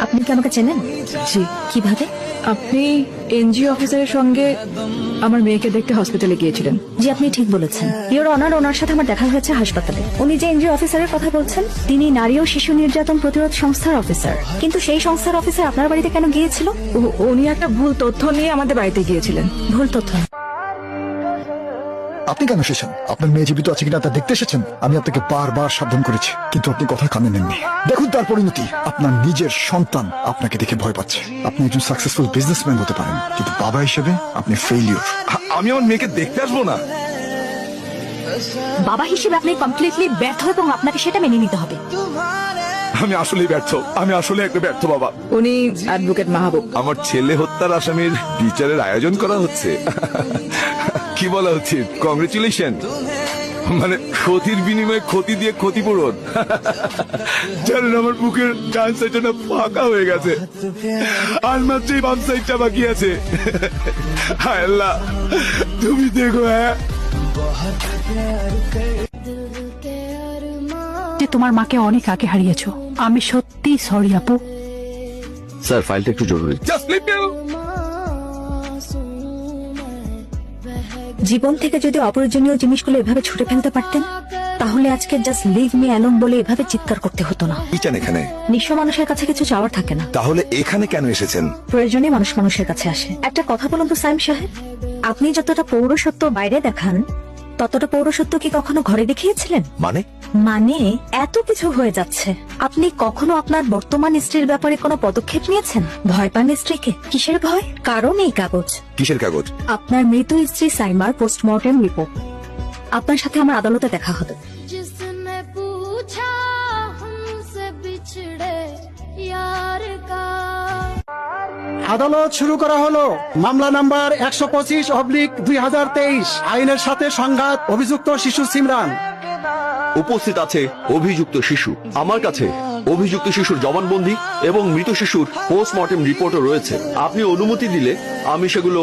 আপনি কি আমাকে চেনেন? জি। কিভাবে? আপনি এনজিও অফিসারের সঙ্গে আমার মেয়েকে দেখতে হসপিটালে গিয়েছিলেন। জি, আপনি ঠিক বলেছেন। ইওর অনার, ওনার সাথে আমার দেখা হয়েছে হাসপাতালে। উনি যে এনজিও অফিসারের কথা বলছেন, তিনি নারী ও শিশু নির্যাতন প্রতিরোধ সংস্থার অফিসার। কিন্তু সেই সংস্থার অফিসার আপনার বাড়িতে কেন গিয়েছিল? উনি একটা ভুল তথ্য নিয়ে আমাদের বাড়িতে গিয়েছিলেন। ভুল তথ্য? আপনি কেন এসেছেন? আপনার মেয়ে জীবিত আছে কিনা তা দেখতে এসেছেন? আমি আপনাকে বারবার সাবধান করেছি, কিন্তু আপনি কথা কানে নেননি। দেখুন তার পরিণতি। আপনার নিজের সন্তান আপনাকে দেখে ভয় পাচ্ছে। আপনি একজন সাকসেসফুল বিজনেসম্যান হতে পারেন, কিন্তু বাবা হিসেবে আপনি ফেইলিওর। আমি আমার মেয়েকে দেখতে আসবো না? বাবা হিসেবে আপনি কমপ্লিটলি ব্যর্থ এবং আপনাকে সেটা মেনে নিতে হবে। আমি আসলেই ব্যর্থ। আমি আসলে একটা ব্যর্থ বাবা। উনি অ্যাডভোকেট মাহবুব। আমার ছেলে হত্যার আসামির বিচারের আয়োজন করা হচ্ছে। কি বলা উচিত? কংগ্রেচুলেশন। মানে ক্ষতির বিনিময়ে ক্ষতি দিয়ে ক্ষতিপূরণ। জানেন, আমার বুকের ডান সাইডটা ফাঁকা হয়ে গেছে, আর মাত্র এই বাম সাইডটা বাকি আছে। হায় আল্লাহ, তুমি দেখো। হ্যাঁ, যে তোমার মাকে অনেক আগে হারিয়েছো। আমি সত্যি সরি আপু। স্যার, ফাইলটা একটু জরুরি। Just leave me. জীবন থেকে যদি অপ্রয়োজনীয় জিনিসগুলো এভাবে ছুটে ফেলতে পারতেন, তাহলে আজকে জাস্ট লিভ মি অ্যালোন বলে এভাবে চিৎকার করতে হতো না। কি চান এখানে? নিঃস্ব মানুষের কাছে কিছু চাওয়ার থাকে না, তাহলে এখানে কেন এসেছেন? প্রয়োজনে মানুষ মানুষের কাছে আসে। একটা কথা বলুন তো সাইম সাহেব, আপনি যতটা পৌরসত্ব বাইরে দেখান, ততটা পৌরসত্ব কি কখনো ঘরে দেখিয়েছিলেন? মানে এত কিছু হয়ে যাচ্ছে, আপনি কখনো আপনার বর্তমান স্ত্রীর ব্যাপারে কোনো পদক্ষেপ নিয়েছেন? ভয় পান স্ত্রীকে? কিসের ভয়? কারণ এই কাগজ। কিসের কাগজ? আপনার মৃত স্ত্রী সাইমার পোস্টমর্টেম রিপোর্ট। আপনার সাথে আমার আদালতে দেখা হবে। जिसने पूछा हमसे बिछड़े यार का। আদালত শুরু করা হলো। মামলা নাম্বার 125/2023। আইনের সাথে সংঘাত, অভিযুক্ত শিশু সিমরান। উপস্থিত আছে অভিযুক্ত শিশু। আমার কাছে অভিযুক্ত শিশুর জবানবন্দি এবং মৃত শিশুর পোস্টমর্টেম রিপোর্টও রয়েছে। আপনি অনুমতি দিলে আমি সেগুলো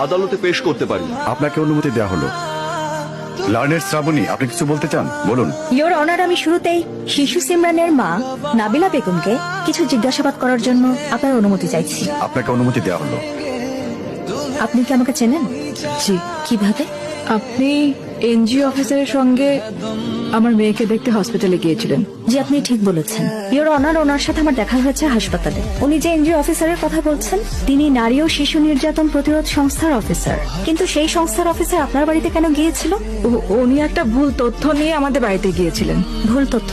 আদালতে পেশ করতে পারি। আপনাকে অনুমতি দেওয়া হলো। লার্নের শ্রাবণী, আপনি কিছু বলতে চান? বলুন। ইওর অনার, আমি শুরুতেই শিশু সিমরানের মা নাবিলা বেগমকে কিছু জিজ্ঞাসাবাদ করার জন্য আপনার অনুমতি চাইছি। আপনাকে অনুমতি দেওয়া হলো। আপনি কি আমাকে চেনেন? জি। কিভাবে? আপনি এনজিও অফিসারের সঙ্গে আমার মেয়েকে দেখতে হসপিটালে গিয়েছিলেন। জি, আপনি ঠিক বলেছেন। ইওর অনার, ওনার সাথে আমার দেখা হয়েছে হাসপাতালে। উনি যে এনজিও অফিসারের কথা বলছেন, তিনি নারী ও শিশু নির্যাতন প্রতিরোধ সংস্থার অফিসার। কিন্তু সেই সংস্থার অফিসার আপনার বাড়িতে কেন গিয়েছিল? উনি একটা ভুল তথ্য নিয়ে আমাদের বাড়িতে গিয়েছিলেন। ভুল তথ্য?